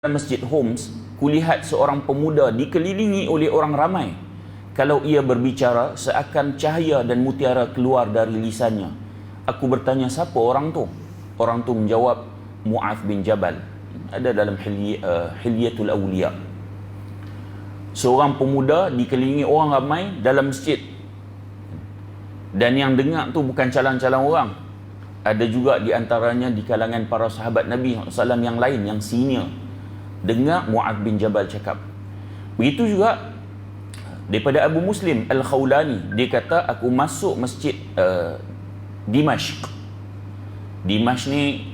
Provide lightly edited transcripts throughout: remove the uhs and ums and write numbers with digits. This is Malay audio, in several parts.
Masjid Homs, kulihat seorang pemuda dikelilingi oleh orang ramai. Kalau ia berbicara, seakan cahaya dan mutiara keluar dari lisannya. Aku bertanya, siapa orang tu? Orang tu menjawab, Mu'adz bin Jabal. Ada dalam Hilyatul Awliya. Seorang pemuda dikelilingi orang ramai dalam masjid. Dan yang dengar tu bukan calang-calang orang. Ada juga di antaranya di kalangan para sahabat Nabi SAW yang lain, yang senior. Dengar Mu'adz bin Jabal cakap. Begitu juga daripada Abu Muslim Al-Khawlani, dia kata, aku masuk masjid Dimashq. Dimashq ni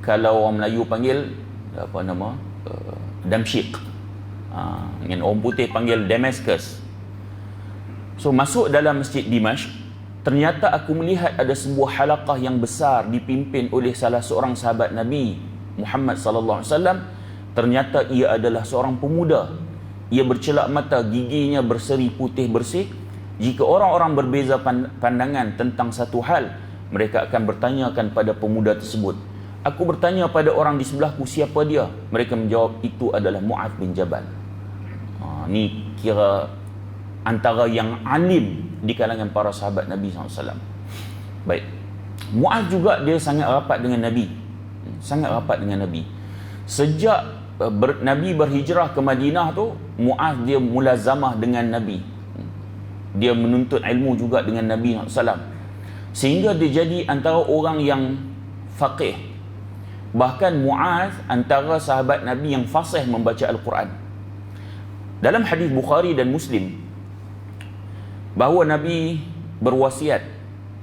kalau orang Melayu panggil apa nama, Damsyik. Dengan orang putih panggil Damascus. So masuk dalam masjid Dimashq, ternyata aku melihat ada sebuah halaqah yang besar dipimpin oleh salah seorang sahabat Nabi Muhammad sallallahu alaihi wasallam. Ternyata ia adalah seorang pemuda. Ia bercelak mata, giginya berseri putih bersih. Jika orang-orang berbeza pandangan tentang satu hal, mereka akan bertanyakan pada pemuda tersebut. Aku bertanya pada orang di sebelahku, siapa dia? Mereka menjawab, itu adalah Mu'adz bin Jabal. Ni kira antara yang alim di kalangan para sahabat Nabi SAW. Baik, Mu'adz juga dia sangat rapat dengan Nabi. Sangat rapat dengan Nabi. Sejak Nabi berhijrah ke Madinah tu, Mu'adz dia mulazamah dengan Nabi. Dia menuntut ilmu juga dengan Nabi SAW. Sehingga dia jadi antara orang yang faqih. Bahkan Mu'adz antara sahabat Nabi yang fasih membaca Al-Quran. Dalam hadis Bukhari dan Muslim, bahawa Nabi berwasiat,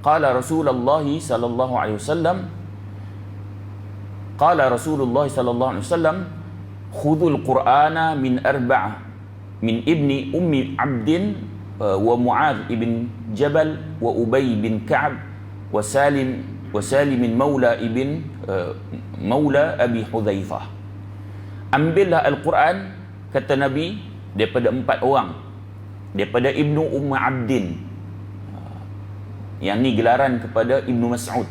qala Rasulullah sallallahu alaihi wasallam, qala Rasulullah sallallahu alaihi wasallam, khudhul Qur'ana min arba'ah, min ibni ummi Abdin wa Mu'adz ibn Jabal wa Ubay bin Ka'ab wa Salim maula maula Abi Hudzaifah. Ambillah Al-Quran, kata Nabi, daripada 4 orang. Daripada Ibnu Ummi Abdin. Yang ni gelaran kepada Ibnu Mas'ud.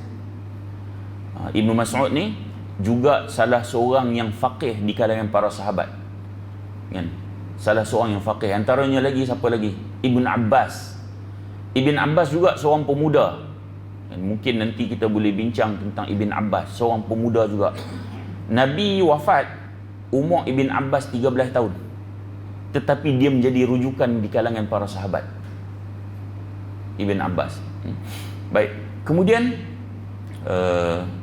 Ibnu Mas'ud ni juga salah seorang yang faqih di kalangan para sahabat. Kan? Salah seorang yang faqih. Antaranya lagi siapa lagi? Ibn Abbas. Ibn Abbas juga seorang pemuda. Dan mungkin nanti kita boleh bincang tentang Ibn Abbas, seorang pemuda juga. Nabi wafat, umur Ibn Abbas 13 tahun. Tetapi dia menjadi rujukan di kalangan para sahabat. Ibn Abbas. Baik. Kemudian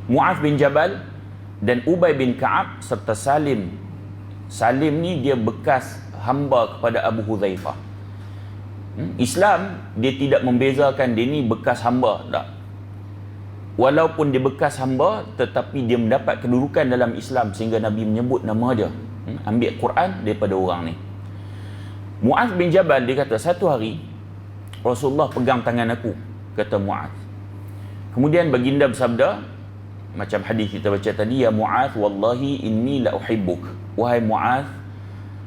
Mu'adz bin Jabal dan Ubay bin Ka'ab serta Salim. Salim ni dia bekas hamba kepada Abu Hudzaifah. Islam dia tidak membezakan dia ni bekas hamba, tak. Walaupun dia bekas hamba, tetapi dia mendapat kedudukan dalam Islam sehingga Nabi menyebut nama dia. Ambil Quran daripada orang ni. Mu'adz bin Jabal dia kata, satu hari Rasulullah pegang tangan aku, kata Mu'adz. Kemudian baginda bersabda, macam hadis kita baca tadi, ya Mu'adz, wallahi inni la uhibbuk. Wahai Mu'adz,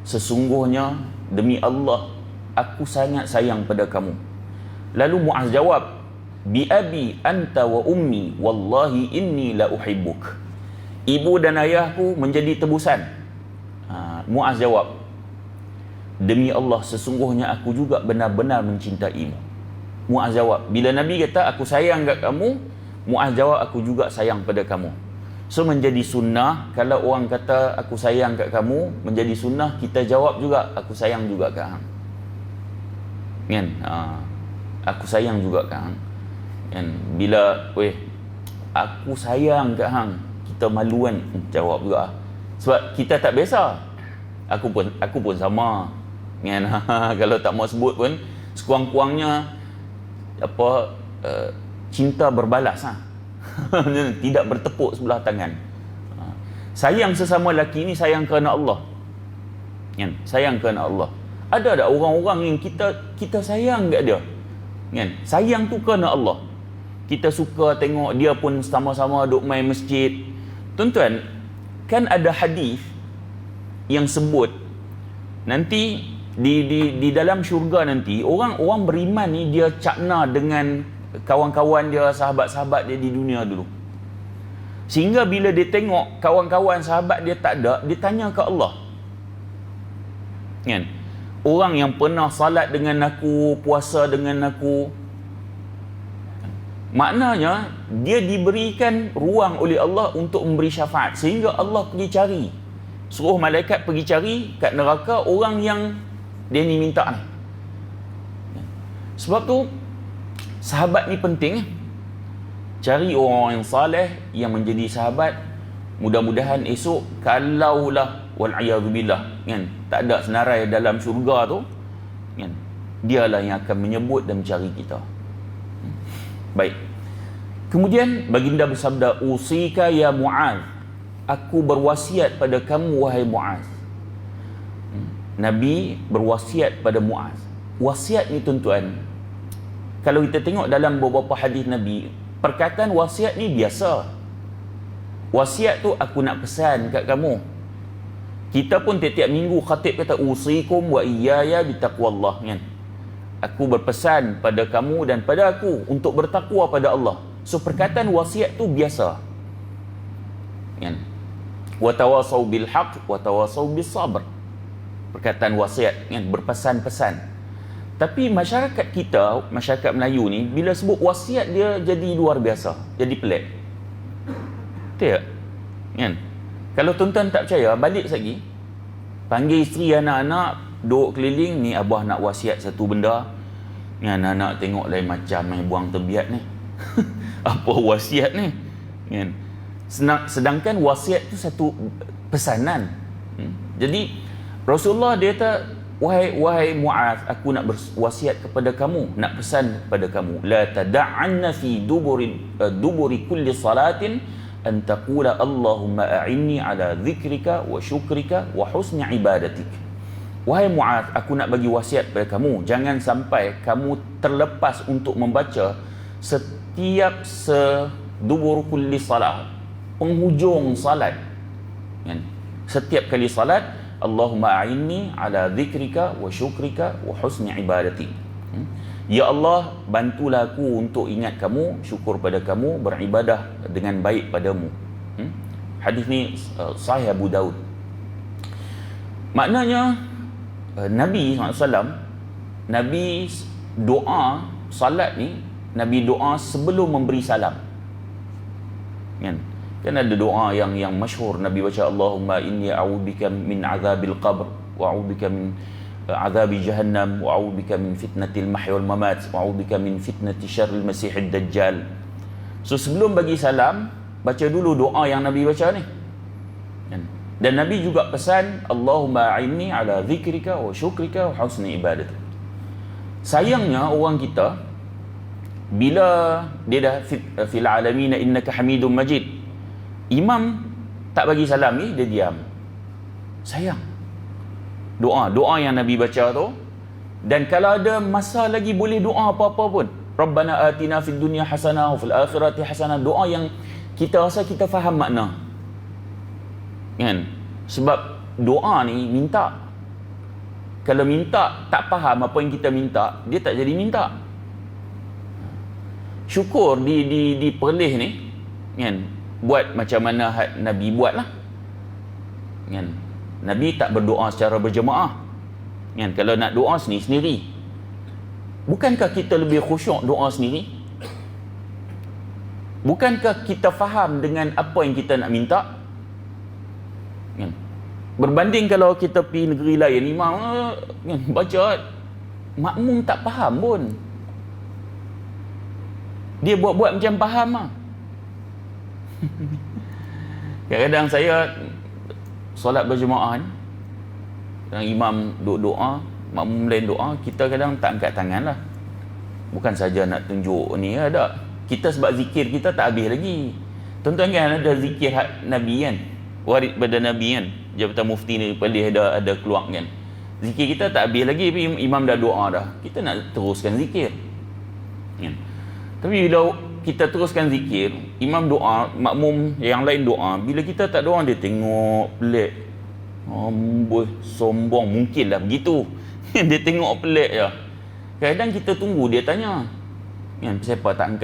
sesungguhnya demi Allah aku sangat sayang pada kamu. Lalu Mu'adz jawab, bi abi anta wa ummi wallahi inni la uhibbuk. Ibu dan ayahku menjadi tebusan. Mu'adz jawab, demi Allah sesungguhnya aku juga benar-benar mencintaimu. Mu'adz jawab, bila Nabi kata aku sayang kat kamu, Mu'adz jawab aku juga sayang pada kamu. So menjadi sunnah, kalau orang kata aku sayang kat kamu, menjadi sunnah kita jawab juga aku sayang juga kat hang. Kan? Aku sayang juga kat hang. Kan? Bila aku sayang kat hang, kita maluan jawab juga. Sebab kita tak biasa. Aku pun sama. Kan? Kalau tak mau sebut pun, sekurang-kurangnya apa, cinta berbalas, tidak bertepuk sebelah tangan. Sayang sesama lelaki ni sayang kerana Allah. Kan? Sayang kerana Allah. Ada tak orang-orang yang kita sayang kat dia? Kan? Sayang tu kerana Allah. Kita suka tengok dia pun sama-sama duk main masjid. Tuan-tuan, kan ada hadis yang sebut nanti di dalam syurga nanti orang beriman ni dia cakna dengan kawan-kawan dia, sahabat-sahabat dia di dunia dulu. Sehingga bila dia tengok kawan-kawan sahabat dia tak ada, dia tanya ke Allah. Kan? Orang yang pernah salat dengan aku, puasa dengan aku, maknanya dia diberikan ruang oleh Allah untuk memberi syafaat. Sehingga Allah pergi cari, suruh malaikat pergi cari kat neraka orang yang dia ni minta ni. Sebab tu sahabat ni penting. Cari orang yang saleh yang menjadi sahabat. Mudah-mudahan esok kalaulah wal'iyadzubillah, kan, tak ada senarai dalam syurga tu, kan, dialah yang akan menyebut dan mencari kita. Baik. Kemudian baginda bersabda, usika ya Mu'adz, aku berwasiat pada kamu wahai Mu'adz. Nabi berwasiat pada Mu'adz. Wasiat ni tuan-tuan, kalau kita tengok dalam beberapa hadis Nabi, perkataan wasiat ni biasa. Wasiat tu aku nak pesan kat kamu. Kita pun tiap-tiap minggu khatib kata usikum wa iyaya bitaqwallah, kan. Aku berpesan pada kamu dan pada aku untuk bertakwa pada Allah. So perkataan wasiat tu biasa. Kan. Wa tawasau bil haqq wa tawasau bis sabr. Perkataan wasiat, kan, berpesan-pesan. Tapi masyarakat kita, masyarakat Melayu ni, bila sebut wasiat dia jadi luar biasa, jadi pelik. Betul tak? Kan? Kalau tuan-tuan tak percaya, balik lagi, panggil isteri, anak-anak, duduk keliling, ni abah nak wasiat satu benda. Ni anak-anak tengok lain macam main buang tebiat ni. Apa wasiat ni? Kan? Sedangkan wasiat tu satu pesanan. Jadi Rasulullah dia kata, wahai Mu'adz, aku nak berwasiat kepada kamu, nak pesan kepada kamu, la tada'anna fi duburi kulli salatin an taqula Allahumma a'inni ala dhikrika wa syukrika wa husni ibadatik. Wahai Mu'adz, aku nak bagi wasiat kepada kamu, jangan sampai kamu terlepas untuk membaca setiap dubur kulli salat, penghujung salat, kan? Setiap kali salat, Allahumma a'inni ala dhikrika wa syukrika wa husni ibadati. Ya Allah, bantulah aku untuk ingat kamu, syukur pada kamu, beribadah dengan baik padamu. Hadis ni sahih Abu Daud. Maknanya Nabi SAW, Nabi doa salat ni, Nabi doa sebelum memberi salam. Kan ada doa yang masyhur Nabi baca, Allahumma inni a'udzubika min azabil qabr wa a'udzubika min azabi jahannam wa a'udzubika min fitnatil mahya wal mamat wa a'udzubika min fitnati syarril masiihid dajjal. So sebelum bagi salam, baca dulu doa yang Nabi baca ni. Dan Nabi juga pesan, Allahumma a'inni ala dhikrika wa syukrika wa husni ibadatik. Sayangnya orang kita, bila dia dah fil alamin innaka hamidum majid, imam tak bagi salam ni, dia diam. Sayang. Doa yang Nabi baca tu. Dan kalau ada masa lagi boleh doa apa-apa pun. Rabbana atina fid dunya hasanah wa fil akhirati hasanah. Doa yang kita rasa kita faham makna. Kan? Sebab doa ni minta. Kalau minta tak faham apa yang kita minta, dia tak jadi minta. Syukur di perlih ni, kan, buat macam mana Nabi buat lah, kan. Nabi tak berdoa secara berjemaah, kan. Kalau nak doa sendiri-sendiri. Bukankah kita lebih khusyuk doa sendiri? Bukankah kita faham dengan apa yang kita nak minta, kan? Berbanding kalau kita pergi negeri lain, imam, kan, baca, makmum tak faham pun. Dia buat-buat macam faham lah. Kadang-kadang saya solat berjemaah ni, imam duduk doa, makmum lain doa, kita kadang tak angkat tangan lah. Bukan saja nak tunjuk ni, ada. Kita sebab zikir kita tak habis lagi. Tuan-tuan kan ada zikir Nabi kan, warid pada Nabi kan, Jabatan Mufti ni paling ada keluar kan. Zikir kita tak habis lagi, imam dah doa dah, kita nak teruskan zikir, kan? Tapi bila kita teruskan zikir, imam doa, makmum yang lain doa, bila kita tak doa, dia tengok pelik. Amboi, sombong, mungkinlah begitu. Dia tengok pelik je. Kadang kita tunggu dia tanya, kan, siapa tak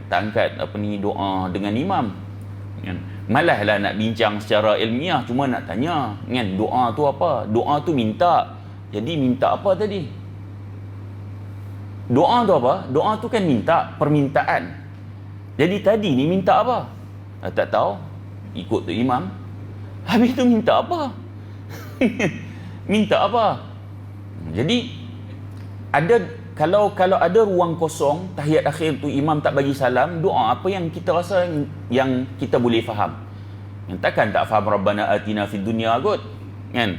angkat apa ni doa dengan imam, kan? Malaslah nak bincang secara ilmiah, cuma nak tanya kan, doa tu apa? Doa tu minta. Jadi minta apa tadi? Doa tu apa? Doa tu kan minta, permintaan. Jadi tadi ni minta apa? Tak tahu. Ikut tu imam. Habis tu minta apa? Minta apa? Jadi ada, kalau ada ruang kosong tahiyat akhir tu imam tak bagi salam, doa apa yang kita rasa yang kita boleh faham? Yang takkan tak faham Rabbana atina fid dunya kot, kan?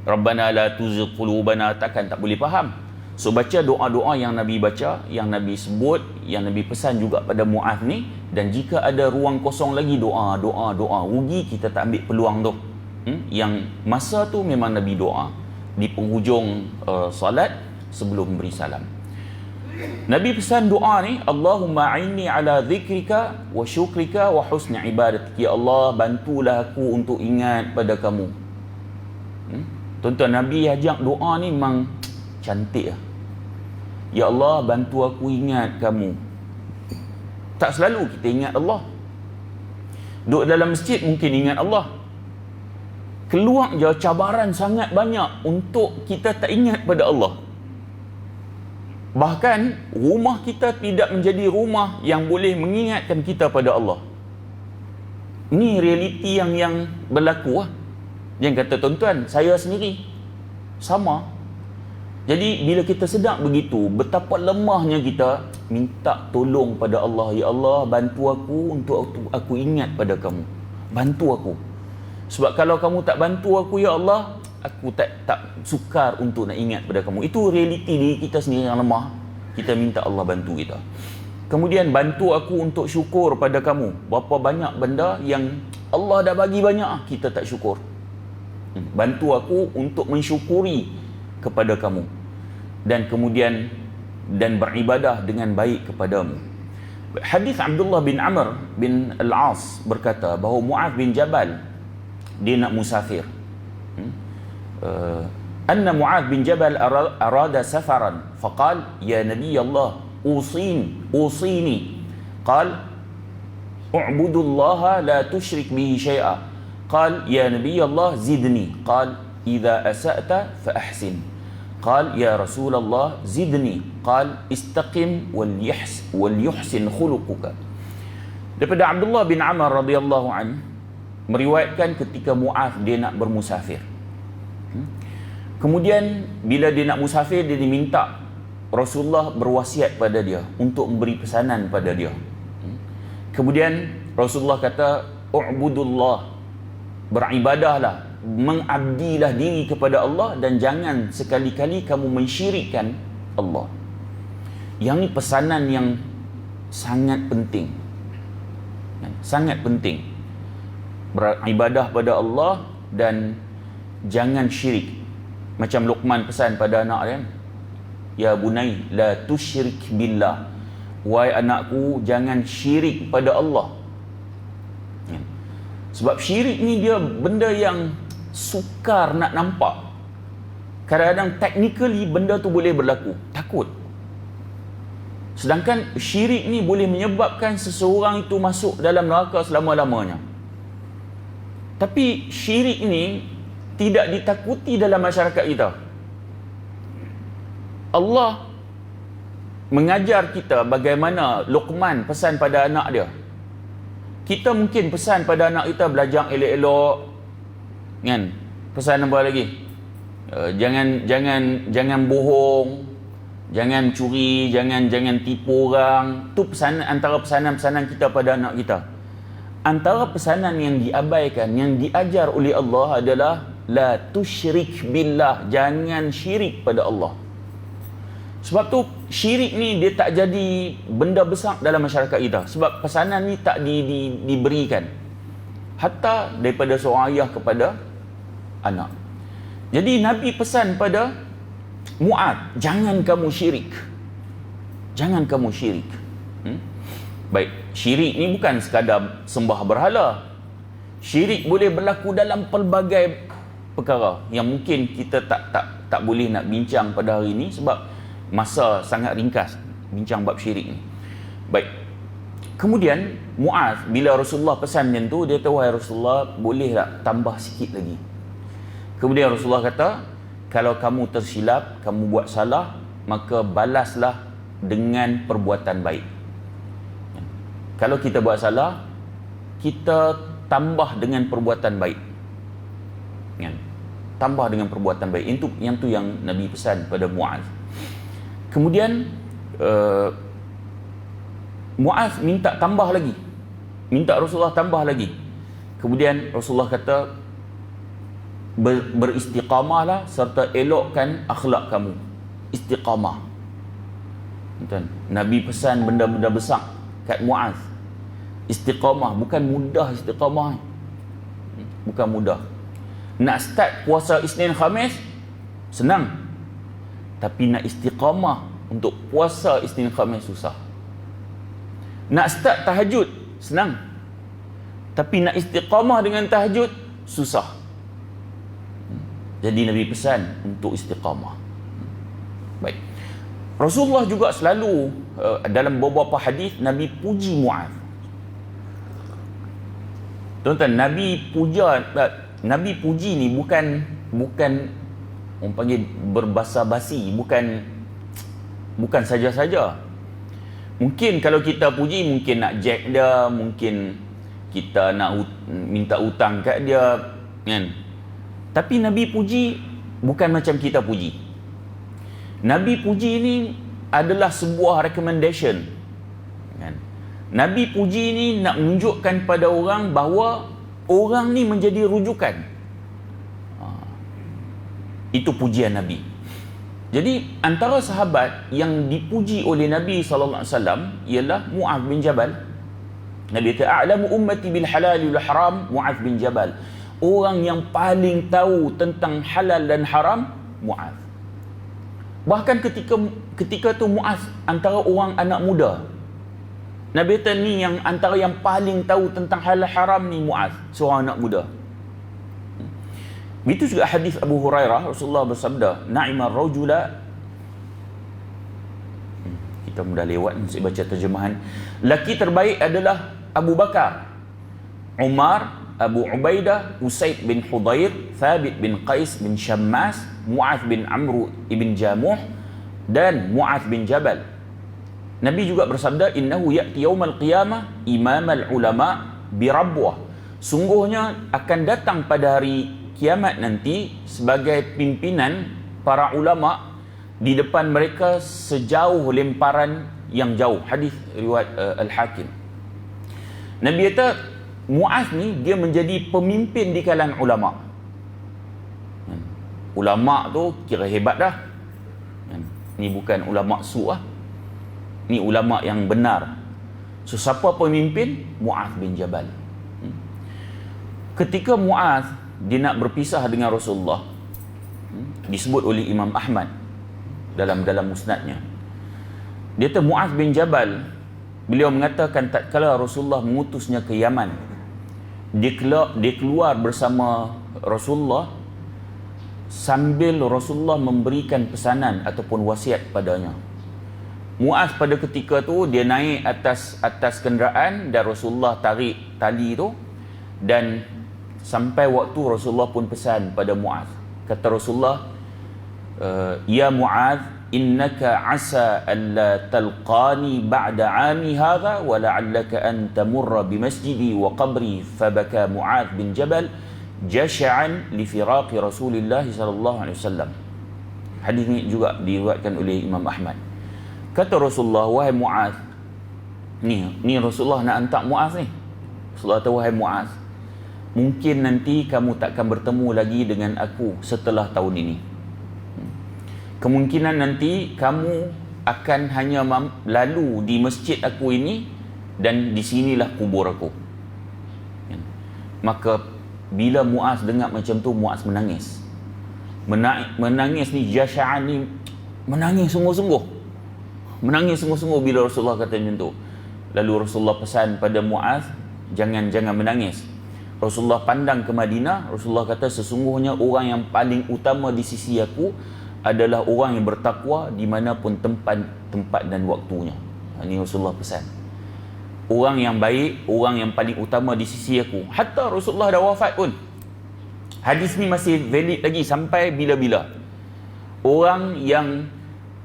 Rabbana la tuzigh qulubana, takkan tak boleh faham. So baca doa-doa yang Nabi baca, yang Nabi sebut, yang Nabi pesan juga pada Mu'adh ni. Dan jika ada ruang kosong lagi, doa. Rugi kita tak ambil peluang tu. Yang masa tu memang Nabi doa di penghujung salat sebelum beri salam. Nabi pesan doa ni, Allahumma a'inni ala zikrika wa syukrika wa husni ibadatik. Ya Allah, bantulah aku untuk ingat pada kamu. Tuan-tuan, Nabi ajak doa ni memang cantik lah. Ya Allah, bantu aku ingat kamu. Tak selalu kita ingat Allah. Duduk dalam masjid mungkin ingat Allah. Keluar je cabaran sangat banyak untuk kita tak ingat pada Allah. Bahkan rumah kita tidak menjadi rumah yang boleh mengingatkan kita pada Allah. Ni realiti yang berlaku lah. Jangan kata tuan-tuan, saya sendiri sama. Jadi bila kita sedar begitu, betapa lemahnya kita minta tolong pada Allah. Ya Allah, bantu aku untuk aku ingat pada kamu. Bantu aku. Sebab kalau kamu tak bantu aku, ya Allah, aku tak sukar untuk nak ingat pada kamu. Itu realiti diri kita sendiri yang lemah. Kita minta Allah bantu kita. Kemudian bantu aku untuk syukur pada kamu. Berapa banyak benda yang Allah dah bagi banyak, kita tak syukur. Bantu aku untuk mensyukuri kepada kamu, dan kemudian beribadah dengan baik kepadamu. Hadis Abdullah bin Amr bin Al-As berkata bahawa Mu'adh bin Jabal dia nak musafir. Anna Mu'adh bin Jabal arada safaran faqal ya Nabi Allah usini qal u'budullaha la tushrik bihi syai'a qal ya Nabi Allah zidni qal idza asa'ta fa ahsin قال يا رسول الله زدني قال استقم وليحسن خلقك. Daripada Abdullah bin Amr radhiyallahu an meriwayatkan ketika Mu'adh dia nak bermusafir. Kemudian bila dia nak musafir, dia diminta Rasulullah berwasiat pada dia untuk memberi pesanan pada dia. Kemudian Rasulullah kata u'budullah, beribadahlah, mengabdilah diri kepada Allah dan jangan sekali-kali kamu mensyirikkan Allah. Yang ni pesanan yang sangat penting. Sangat penting. Beribadah pada Allah dan jangan syirik. Macam Luqman pesan pada anak dia, ya bunai la tusyrik billah. Wahai anakku, jangan syirik pada Allah. Sebab syirik ni dia benda yang sukar nak nampak. Kadang-kadang technically benda tu boleh berlaku, takut. Sedangkan syirik ni boleh menyebabkan seseorang itu masuk dalam neraka selama-lamanya. Tapi syirik ni tidak ditakuti dalam masyarakat kita. Allah mengajar kita bagaimana Luqman pesan pada anak dia. Kita mungkin pesan pada anak kita belajar elok-elok, kan? Pesan apa lagi? Jangan bohong, jangan curi, jangan tipu orang. Tu pesanan, antara pesanan-pesanan kita pada anak kita. Antara pesanan yang diabaikan, yang diajar oleh Allah adalah la tusyrik billah, jangan syirik pada Allah. Sebab tu syirik ni dia tak jadi benda besar dalam masyarakat kita. Sebab pesanan ni tak diberikan hatta daripada seorang ayah kepada anak. Jadi Nabi pesan pada Mu'adh, jangan kamu syirik. Jangan kamu syirik. Baik, syirik ni bukan sekadar sembah berhala. Syirik boleh berlaku dalam pelbagai perkara yang mungkin kita tak boleh nak bincang pada hari ini sebab masa sangat ringkas bincang bab syirik ni. Baik. Kemudian Muaz, bila Rasulullah pesan macam tu, dia tahu, wahai Rasulullah, boleh tak tambah sikit lagi? Kemudian Rasulullah kata, kalau kamu tersilap, kamu buat salah, maka balaslah dengan perbuatan baik. Kalau kita buat salah, kita tambah dengan perbuatan baik. Tambah dengan perbuatan baik. Itu yang Nabi pesan pada Muaz. Kemudian Muaz minta tambah lagi, minta Rasulullah tambah lagi. Kemudian Rasulullah kata, beristiqamahlah serta elokkan akhlak kamu. Istiqamah. Nabi pesan benda-benda besar kat Muaz. Istiqamah, bukan mudah istiqamah. Bukan mudah. Nak start puasa Isnin Khamis senang. Tapi nak istiqamah untuk puasa Isnin Khamis susah. Nak start tahajud senang. Tapi nak istiqamah dengan tahajud susah. Jadi Nabi pesan untuk istiqamah. Baik. Rasulullah juga selalu dalam beberapa hadis Nabi puji Muaz. Tuan-tuan, Nabi puji ni bukan orang panggil berbasa-basi, bukan saja-saja. Mungkin kalau kita puji, mungkin nak jack dia, mungkin kita nak minta hutang kat dia, kan? Tapi Nabi puji bukan macam kita puji. Nabi puji ni adalah sebuah recommendation, kan? Nabi puji ni nak menunjukkan pada orang bahawa orang ni menjadi rujukan. Itu pujian Nabi. Jadi antara sahabat yang dipuji oleh Nabi sallallahu alaihi wasallam ialah Muaz bin Jabal. Nabi kata, "A'lamu ummati bil halal wal haram Muaz bin Jabal." Orang yang paling tahu tentang halal dan haram, Muaz. Bahkan ketika tu Muaz antara orang anak muda. Nabi kata ni yang antara yang paling tahu tentang halal haram ni Muaz, seorang anak muda. Itu juga hadis Abu Hurairah, Rasulullah bersabda, "Na'imar rajula." Kita mudah lewat, saya baca terjemahan. Laki terbaik adalah Abu Bakar, Umar, Abu Ubaidah, Usaid bin Hudayr, Thabit bin Qais bin Syammas, Muaz bin Amr ibn Jamuh, dan Muaz bin Jabal. Nabi juga bersabda, "Innahu ya'ti yaumal qiyamah imamal ulama bi Rabwah." Sungguhnya akan datang pada hari kiamat nanti sebagai pimpinan para ulama, di depan mereka sejauh lemparan yang jauh. Hadis riwayat Al-Hakim. Nabi kata Muaz ni dia menjadi pemimpin di kalangan ulama. Ulama tu kira hebat dah. Ni bukan ulama su lah. Ni ulama yang benar. So siapa pemimpin? Muaz bin Jabal. Ketika Muaz dia nak berpisah dengan Rasulullah, disebut oleh Imam Ahmad dalam musnadnya. Dia kata Muaz bin Jabal, beliau mengatakan tatkala Rasulullah mengutusnya ke Yaman, dia keluar bersama Rasulullah sambil Rasulullah memberikan pesanan ataupun wasiat padanya. Muaz pada ketika tu dia naik atas kenderaan dan Rasulullah tarik tali tu, dan sampai waktu Rasulullah pun pesan pada Muaz. Kata Rasulullah, "Ya Muaz, innaka asa alla talqani ba'da 'ami hadha wa la'allaka an tamurra bi masjidi wa qabri." Fabaka Muaz bin Jabal jash'an li firaqi Rasulillah sallallahu alaihi wasallam. Hadis ini juga diriwayatkan oleh Imam Ahmad. Kata Rasulullah, "Wahai Muaz," ni Rasulullah nak hantar Muaz ni. Rasulullah kata, "Wahai Muaz, mungkin nanti kamu takkan bertemu lagi dengan aku setelah tahun ini. Kemungkinan nanti kamu akan hanya lalu di masjid aku ini dan di sinilah kubur aku." Maka bila Muaz dengar macam tu, Muaz menangis. Menangis ni, jasya'an ni, menangis sungguh-sungguh. Menangis sungguh-sungguh bila Rasulullah kata macam tu. Lalu Rasulullah pesan pada Muaz, jangan menangis. Rasulullah pandang ke Madinah, Rasulullah kata sesungguhnya orang yang paling utama di sisi aku adalah orang yang bertakwa di mana pun tempat dan waktunya. Ini Rasulullah pesan. orang yang baik, orang yang paling utama di sisi aku. Hatta Rasulullah dah wafat pun, hadis ni masih valid lagi sampai bila-bila. Orang yang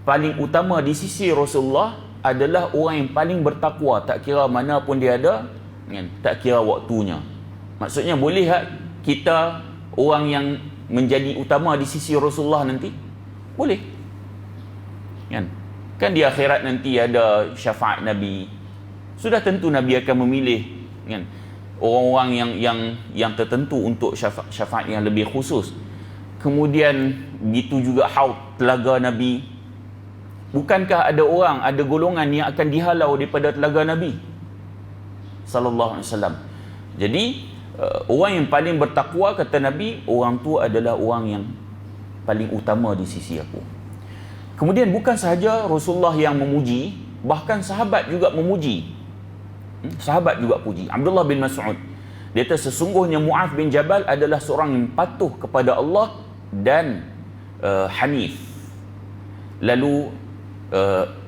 paling utama di sisi Rasulullah adalah orang yang paling bertakwa, tak kira mana pun dia ada, kan? Tak kira waktunya. Maksudnya boleh tak kita orang yang menjadi utama di sisi Rasulullah nanti? Boleh, kan di akhirat nanti ada syafaat Nabi. Sudah tentu Nabi akan memilih, kan, orang-orang yang tertentu untuk syafaat yang lebih khusus. Kemudian begitu juga haud, telaga Nabi. Bukankah ada orang, ada golongan yang akan dihalau daripada telaga Nabi sallallahu alaihi wasallam? Jadi orang yang paling bertakwa, kata Nabi, orang tu adalah orang yang paling utama di sisi aku. Kemudian bukan sahaja Rasulullah yang memuji, bahkan sahabat juga memuji. Sahabat juga puji. Abdullah bin Mas'ud, dia kata sesungguhnya Mu'adh bin Jabal adalah seorang yang patuh kepada Allah dan hanif. Lalu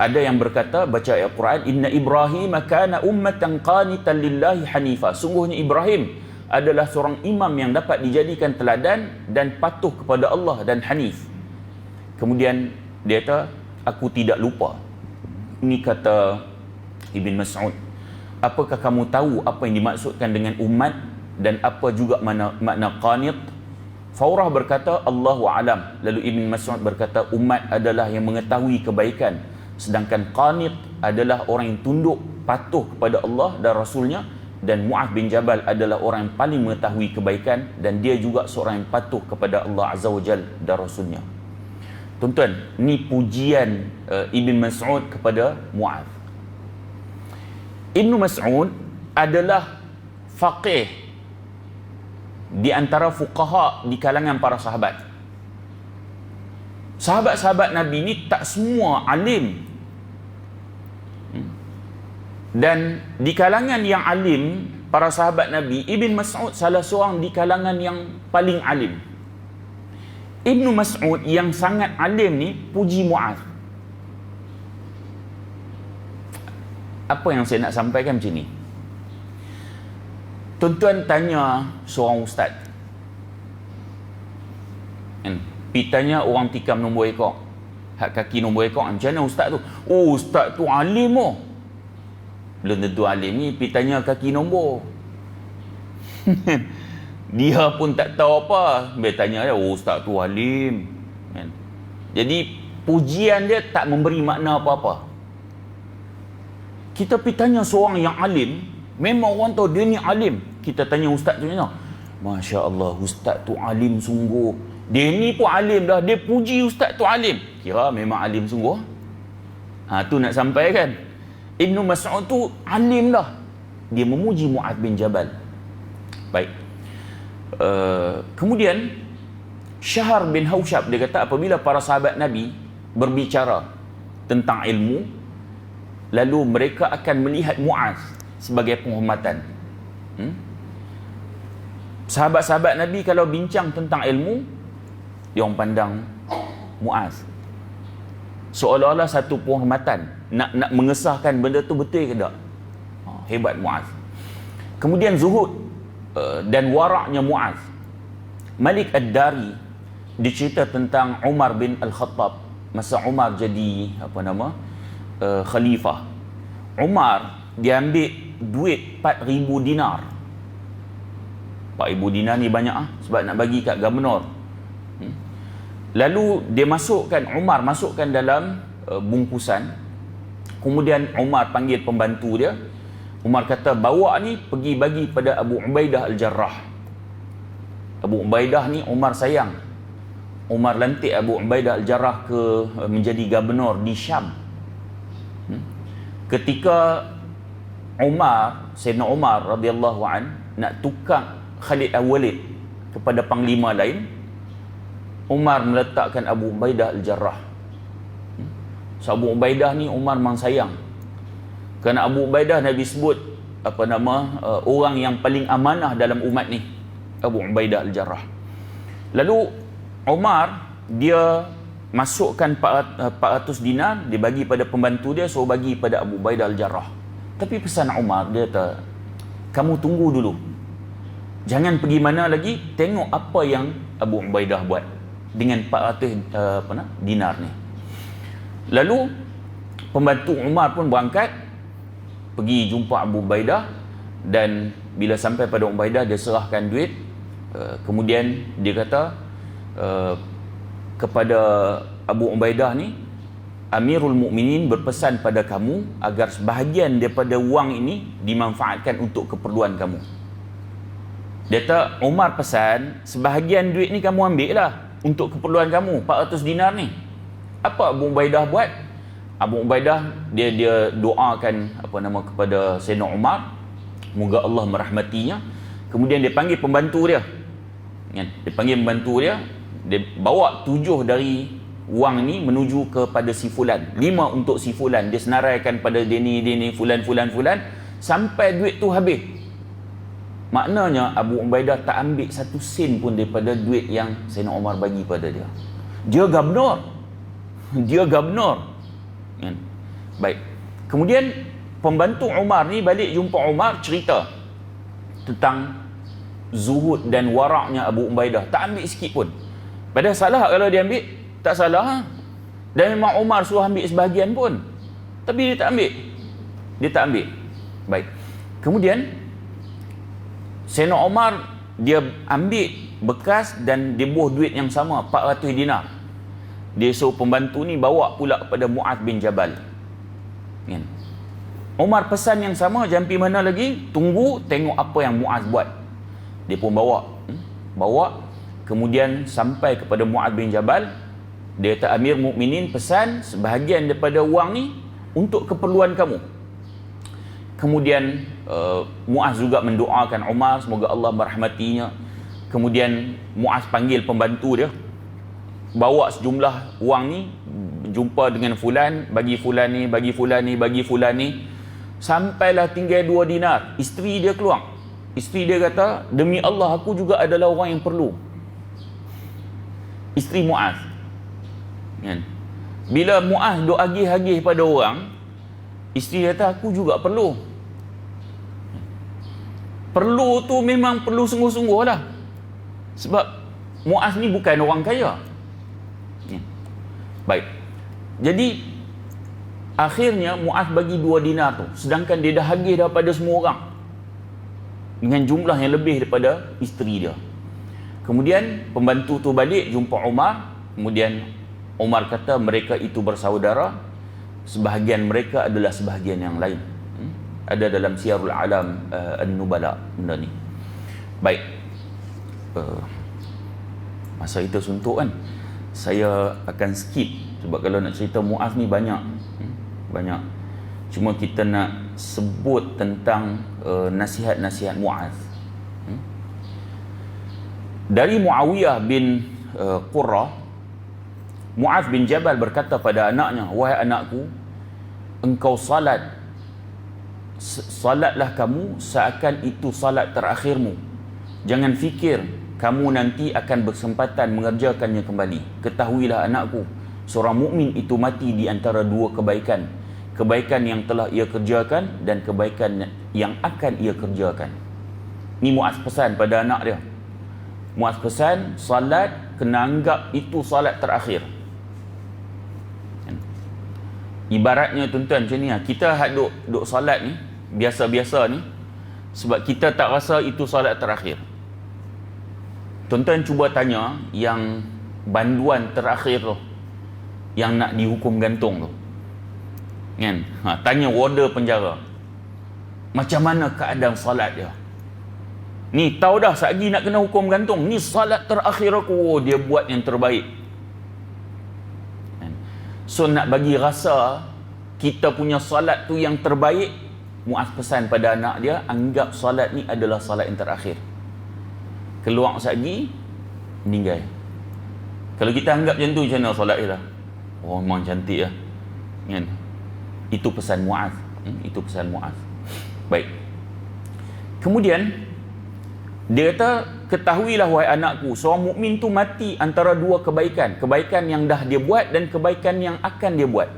ada yang berkata, baca ayat Quran, inna Ibrahim kana ummatan qanitan lillahi hanifa. Sungguhnya Ibrahim adalah seorang imam yang dapat dijadikan teladan dan patuh kepada Allah dan hanif. Kemudian dia kata, aku tidak lupa. Ini kata Ibn Mas'ud. Apakah kamu tahu apa yang dimaksudkan dengan umat dan apa juga makna qanit? Faurah berkata, Allahu alam. Lalu Ibn Mas'ud berkata, umat adalah yang mengetahui kebaikan, sedangkan qanit adalah orang yang tunduk patuh kepada Allah dan Rasulnya. Dan Mu'adh bin Jabal adalah orang yang paling mengetahui kebaikan, dan dia juga seorang yang patuh kepada Allah Azza wa Jal dan Rasulnya. Tuan-tuan, ni pujian Ibn Mas'ud kepada Mu'adh. Ibn Mas'ud adalah faqih di antara fuqaha di kalangan para sahabat. Sahabat-sahabat Nabi ni tak semua alim. Dan di kalangan yang alim, para sahabat Nabi, Ibn Mas'ud salah seorang di kalangan yang paling alim. Ibn Mas'ud yang sangat alim ni puji Mu'adh. Apa yang saya nak sampaikan macam ni? Tuan-tuan tanya seorang ustaz, kan? Pergi tanya orang tikam nombor ekor, hak kaki nombor ekor, macam mana ustaz tu? Oh, ustaz tu alim oh. Belum tentu alim ni, pergi tanya kaki nombor. Dia pun tak tahu apa, dia tanya dia, oh ustaz tu alim, kan? Jadi pujian dia tak memberi makna apa-apa. Kita pergi tanya seorang yang alim, memang orang tahu dia ni alim. Kita tanya ustaz tu macam, Masya Allah, ustaz tu alim sungguh. Dia ni pun alim dah, dia puji ustaz tu alim. Kira memang alim sungguh. Tu nak sampaikan. Ibn Mas'ud tu alim dah, dia memuji Mu'adh bin Jabal. Baik. Kemudian Syahr bin Haushab, dia kata apabila para sahabat Nabi berbicara tentang ilmu, lalu mereka akan melihat Mu'adh sebagai penghormatan. Sahabat-sahabat Nabi kalau bincang tentang ilmu, dia orang pandang Mu'adh seolah-olah satu penghormatan, nak mengesahkan benda tu betul ke tak. Hebat Mu'adh. Kemudian zuhud dan waraknya Mu'adh. Malik Ad-Dari dicerita tentang Umar bin Al-Khattab masa Umar jadi khalifah. Umar dia ambil duit 4,000 dinar. 4,000 dinar ni banyak sebab nak bagi kat gubernur. Lalu dia Umar masukkan dalam bungkusan. Kemudian Umar panggil pembantu dia. Umar kata, bawa ni pergi bagi pada Abu Ubaidah Al-Jarrah. Abu Ubaidah ni Umar sayang. Umar lantik Abu Ubaidah Al-Jarrah menjadi gubernur di Syam. Ketika Sayyidina Umar radhiyallahu an nak tukar Khalid Al-Walid kepada panglima lain, Umar meletakkan Abu Ubaidah Al-Jarrah. So, Abu Ubaidah ni Umar memang sayang. Kerana Abu Ubaidah Nabi sebut orang yang paling amanah dalam umat ni, Abu Ubaidah Al-Jarrah. Lalu Umar dia masukkan 400 dinar, dia bagi pada pembantu dia, suruh bagi pada Abu Ubaidah Al-Jarrah. Tapi pesan Umar, dia kata, kamu tunggu dulu. Jangan pergi mana lagi, tengok apa yang Abu Ubaidah buat dengan 400 dinar ni. Lalu pembantu Umar pun berangkat pergi jumpa Abu Ubaidah, dan bila sampai pada Ubaidah, dia serahkan duit. Kemudian dia kata kepada Abu Ubaidah ni, Amirul Mukminin berpesan pada kamu agar sebahagian daripada wang ini dimanfaatkan untuk keperluan kamu. Dia kata, Umar pesan sebahagian duit ni kamu ambil lah untuk keperluan kamu, 400 dinar ni. Apa Abu Ubaidah buat? Abu Ubaidah dia doakan kepada Sayyidina Umar, moga Allah merahmatinya. Kemudian dia panggil pembantu dia. Dia panggil pembantu dia, dia bawa 7 dari wang ni menuju kepada si fulan, 5 untuk si fulan. Dia senaraikan pada dia ni fulan sampai duit tu habis. Maknanya Abu Ubaidah tak ambil 1 sen pun daripada duit yang Sayyidina Umar bagi pada dia. Dia gubernur. Baik. Kemudian pembantu Umar ni balik jumpa Umar, cerita tentang zuhud dan waraknya Abu Ubaidah. Tak ambil sikit pun. Padahal salah kalau dia ambil? Tak salah. Dan memang Umar suruh ambil sebahagian pun, tapi dia tak ambil. Baik. Kemudian Sayyidina Umar dia ambil bekas dan dia buah duit yang sama, 400 dinar. Dia suruh pembantu ni bawa pula kepada Mu'adh bin Jabal. Umar pesan yang sama, jangan pergi mana lagi, tunggu tengok apa yang Mu'adh buat. Dia pun bawa, kemudian sampai kepada Mu'adh bin Jabal. Dia kata, Amir Mukminin pesan sebahagian daripada wang ni untuk keperluan kamu. Kemudian Mu'adh juga mendoakan Umar, semoga Allah merahmatinya. Kemudian Mu'adh panggil pembantu dia, bawa sejumlah wang ni, jumpa dengan fulan, bagi fulan ni. Sampailah tinggal 2 dinar. Isteri dia keluar. Isteri dia kata, demi Allah aku juga adalah orang yang perlu. Isteri Mu'adh. Bila Mu'adh duk agih-agih pada orang, isteri kata, aku juga perlu. Perlu tu memang perlu sungguh-sungguh lah. Sebab Mu'adh ni bukan orang kaya. Baik. Jadi akhirnya Mu'adh bagi 2 dinar tu, sedangkan dia dah agih daripada semua orang dengan jumlah yang lebih daripada isteri dia. Kemudian pembantu tu balik jumpa Umar. Kemudian Umar kata mereka itu bersaudara, sebahagian mereka adalah sebahagian yang lain. Ada dalam Syiarul Alam An-Nubala benda ni. Baik. Masa kita suntuk kan, saya akan skip sebab kalau nak cerita Mu'adh ni banyak. Cuma kita nak sebut tentang nasihat-nasihat Mu'adh. Dari Muawiyah bin Qurrah, Mu'adh bin Jabal berkata pada anaknya, wahai anakku, engkau salatlah kamu seakan itu salat terakhirmu. Jangan fikir kamu nanti akan bersempatan mengerjakannya kembali. Ketahuilah anakku, seorang mukmin itu mati di antara 2 kebaikan. Kebaikan yang telah ia kerjakan dan kebaikan yang akan ia kerjakan. Ni Mu'adh pesan pada anak dia. Mu'adh pesan, salat kena anggap itu salat terakhir. Ibaratnya tuan-tuan macam ni, kita duk salat ni biasa-biasa ni sebab kita tak rasa itu salat terakhir. Tuan-tuan cuba tanya yang banduan terakhir tu, yang nak dihukum gantung tu, kan? Tanya warder penjara, macam mana keadaan salat dia? Ni tahu dah satgi nak kena hukum gantung, ni salat terakhir aku, dia buat yang terbaik. So nak bagi rasa kita punya salat tu yang terbaik, Mu'adh pesan pada anak dia, anggap salat ni adalah salat yang terakhir. Keluar satgi, meninggal. Kalau kita anggap macam tu, macam mana salat dia? Oh, memang cantik lah, kan? Itu pesan Mu'adh. Baik. Kemudian dia kata, ketahuilah wahai anakku, seorang mukmin tu mati antara 2 kebaikan. Kebaikan yang dah dia buat dan kebaikan yang akan dia buat.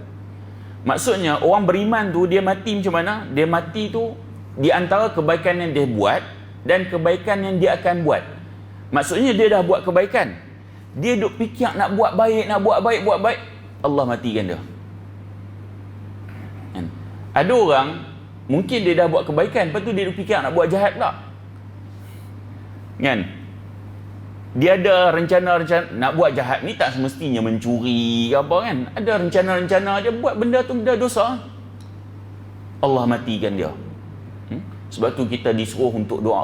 Maksudnya orang beriman tu dia mati macam mana? Dia mati tu di antara kebaikan yang dia buat dan kebaikan yang dia akan buat. Maksudnya dia dah buat kebaikan, dia duk fikir nak buat baik, buat baik, Allah matikan dia. Kan? Ada orang mungkin dia dah buat kebaikan, lepas tu dia duk fikir nak buat jahat pula. Kan? Dia ada rencana-rencana nak buat jahat ni, tak semestinya mencuri ke apa kan. Ada rencana-rencana dia buat benda tu benda dosa, Allah matikan dia. Sebab tu kita disuruh untuk doa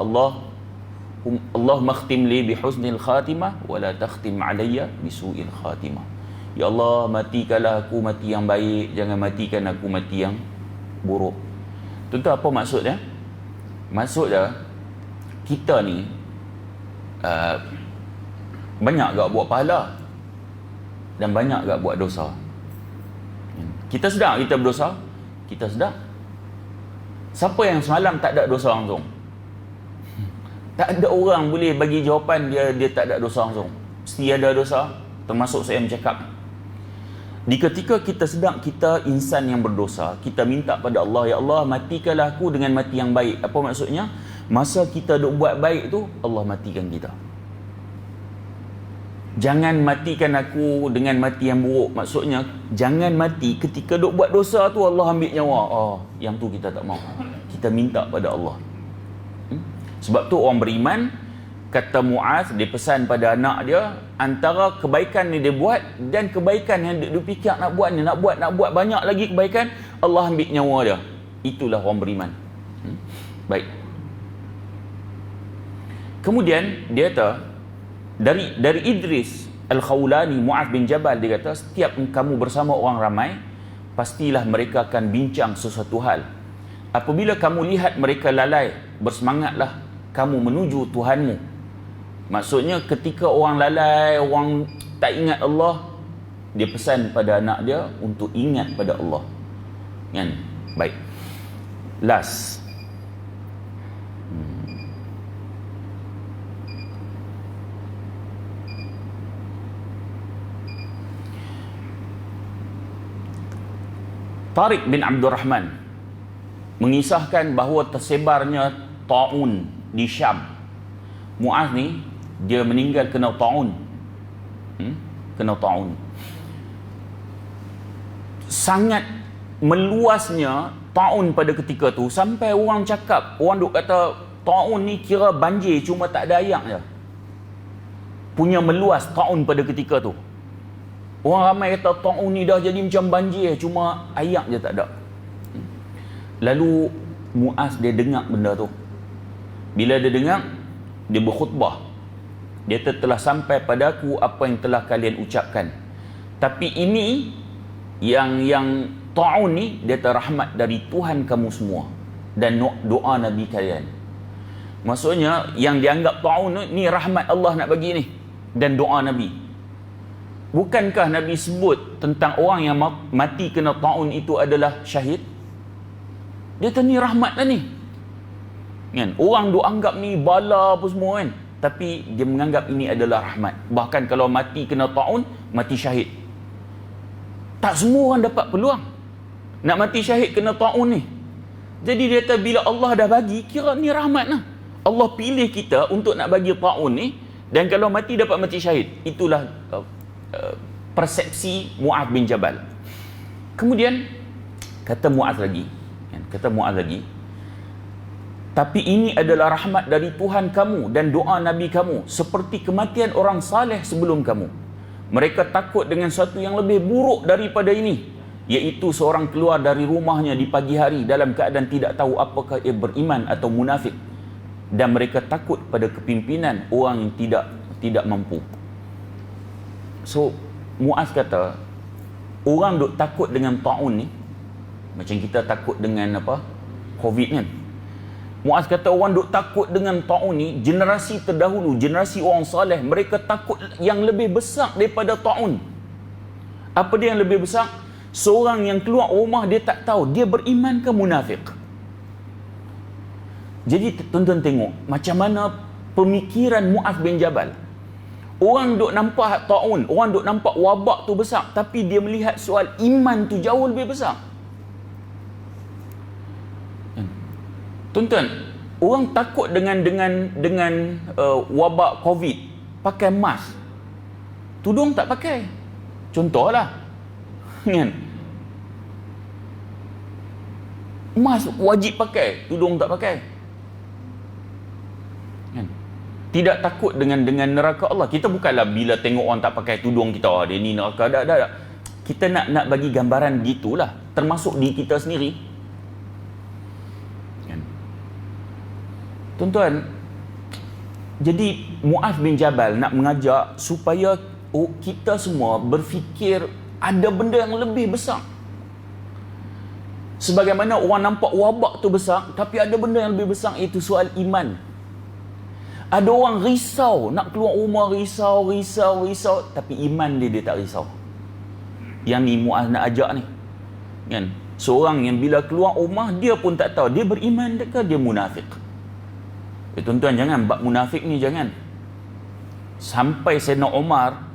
Allah makhtim li bihusnil khatimah wala takhtim alayya bisu'il khatimah. Ya Allah, matikanlah aku mati yang baik, jangan matikan aku mati yang buruk. Tentu apa maksudnya? Maksudnya kita ni banyak gak buat pahala dan banyak gak buat dosa. Kita sedar kita berdosa, kita sedar. Siapa yang semalam tak ada dosa langsung? Tak ada orang boleh bagi jawapan dia tak ada dosa langsung. Mesti ada dosa, termasuk saya bercakap. Di ketika kita sedang kita insan yang berdosa, kita minta pada Allah, ya Allah matikanlah aku dengan mati yang baik. Apa maksudnya? Masa kita duk buat baik tu, Allah matikan kita. Jangan matikan aku dengan mati yang buruk. Maksudnya jangan mati ketika duk buat dosa tu Allah ambil nyawa. Yang tu kita tak mau. Kita minta pada Allah. Sebab tu orang beriman, kata Muaz, dia pesan pada anak dia, antara kebaikan yang dia buat dan kebaikan yang dia fikir nak buat ni, nak buat banyak lagi kebaikan, Allah ambil nyawa dia. Itulah orang beriman. Baik. Kemudian dia kata, dari Idris Al-Khawlani, Muaz bin Jabal, dia kata, setiap kamu bersama orang ramai, pastilah mereka akan bincang sesuatu hal. Apabila kamu lihat mereka lalai, bersemangatlah kamu menuju Tuhanmu. Maksudnya ketika orang lalai, orang tak ingat Allah, dia pesan pada anak dia untuk ingat pada Allah. Kan? Baik. Last. Tariq bin Abdul Rahman mengisahkan bahawa tersebarnya ta'un di Syam. Muaz ni dia meninggal kena ta'un. Kena ta'un. Sangat meluasnya ta'un pada ketika tu sampai orang cakap, orang duk kata ta'un ni kira banjir cuma tak ada ayak je. Punya meluas ta'un pada ketika tu. Orang ramai kata ta'un ni dah jadi macam banjir cuma ayak je tak ada. Lalu Muaz dia dengar benda tu. Bila dia dengar, dia berkhutbah. Dia telah sampai padaku apa yang telah kalian ucapkan. Tapi ini yang ta'un ni, dia terrahmat dari Tuhan kamu semua dan doa Nabi kalian. Maksudnya yang dianggap ta'un ni rahmat Allah nak bagi ni dan doa Nabi. Bukankah Nabi sebut tentang orang yang mati kena ta'un itu adalah syahid? Dia kata ni rahmat lah ni. Kan? Orang duk anggap ni bala apa semua kan. Tapi dia menganggap ini adalah rahmat. Bahkan kalau mati kena ta'un, mati syahid. Tak semua orang dapat peluang nak mati syahid kena ta'un ni. Jadi dia kata bila Allah dah bagi, kira ni rahmat lah. Allah pilih kita untuk nak bagi ta'un ni. Dan kalau mati dapat mati syahid. Itulah persepsi Muaz bin Jabal. Kemudian kata Muaz lagi, tapi ini adalah rahmat dari Tuhan kamu dan doa Nabi kamu, seperti kematian orang saleh sebelum kamu. Mereka takut dengan sesuatu yang lebih buruk daripada ini, iaitu seorang keluar dari rumahnya di pagi hari dalam keadaan tidak tahu apakah ia beriman atau munafik, dan mereka takut pada kepimpinan orang yang tidak mampu. So Muaz kata, orang duk takut dengan ta'un ni macam kita takut dengan COVID kan. Muaz kata orang duk takut dengan ta'un ni, generasi terdahulu, generasi orang saleh, mereka takut yang lebih besar daripada ta'un. Apa dia yang lebih besar? Seorang yang keluar rumah dia tak tahu dia beriman ke munafik. Jadi tuan-tuan tengok macam mana pemikiran Muaz bin Jabal. Orang duk nampak ta'un, orang duk nampak wabak tu besar, tapi dia melihat soal iman tu jauh lebih besar. Tuan-tuan, orang takut dengan wabak COVID, pakai mask. Tudung tak pakai. Contohlah. Kan? Mask wajib pakai, tudung tak pakai. Kan? Tidak takut dengan neraka Allah. Kita bukanlah bila tengok orang tak pakai tudung kita, dia ni neraka. Tak. Kita nak bagi gambaran gitulah, termasuk di kita sendiri. Kan? Tuan-tuan, jadi Muaz bin Jabal nak mengajak supaya kita semua berfikir ada benda yang lebih besar. Sebagaimana orang nampak wabak tu besar, tapi ada benda yang lebih besar, iaitu soal iman. Ada orang risau, nak keluar rumah, risau, tapi iman dia tak risau. Yang ni Muaz nak ajak ni. Kan? Seorang yang bila keluar rumah, dia pun tak tahu, dia beriman ke dia munafik. Tuan-tuan, jangan, bab munafik ni jangan. Sampai Sayyidina Umar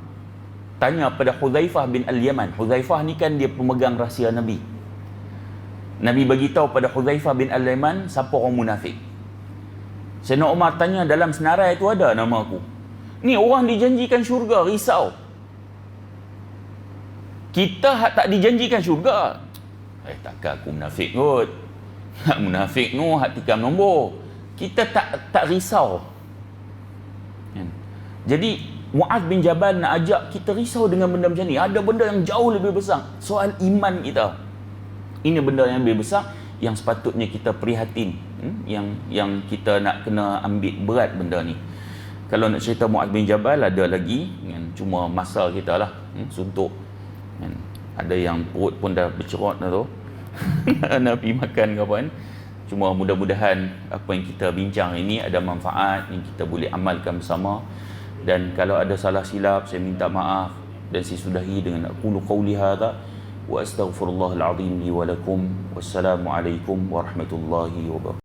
tanya pada Hudzaifah bin Al-Yaman. Hudzaifah ni kan dia pemegang rahsia Nabi. Nabi bagi tahu pada Hudzaifah bin Al-Yaman siapa orang munafik. Sayyidina Umar tanya, dalam senarai itu ada nama aku. Ni orang dijanjikan syurga, risau. Kita tak dijanjikan syurga. Takkan aku munafik kot. Munafik tu hak tikam nombor. Kita tak risau. Jadi Muaz bin Jabal nak ajak kita risau dengan benda macam ni. Ada benda yang jauh lebih besar, soal iman kita. Ini benda yang lebih besar yang sepatutnya kita prihatin, yang kita nak kena ambil berat benda ni. Kalau nak cerita Muaz bin Jabal ada lagi, cuma masa kita lah suntuk. Ada yang perut pun dah bercerot dah tu. Nak pergi makan ke apa kan. Cuma mudah-mudahan apa yang kita bincang ini ada manfaat yang kita boleh amalkan bersama. Dan kalau ada salah silap, saya minta maaf. Dan saya sudahi dengan aqulu qawli hadha wa astaghfirullahal azim li wa lakum. Wassalamualaikum warahmatullahi wabarakatuh.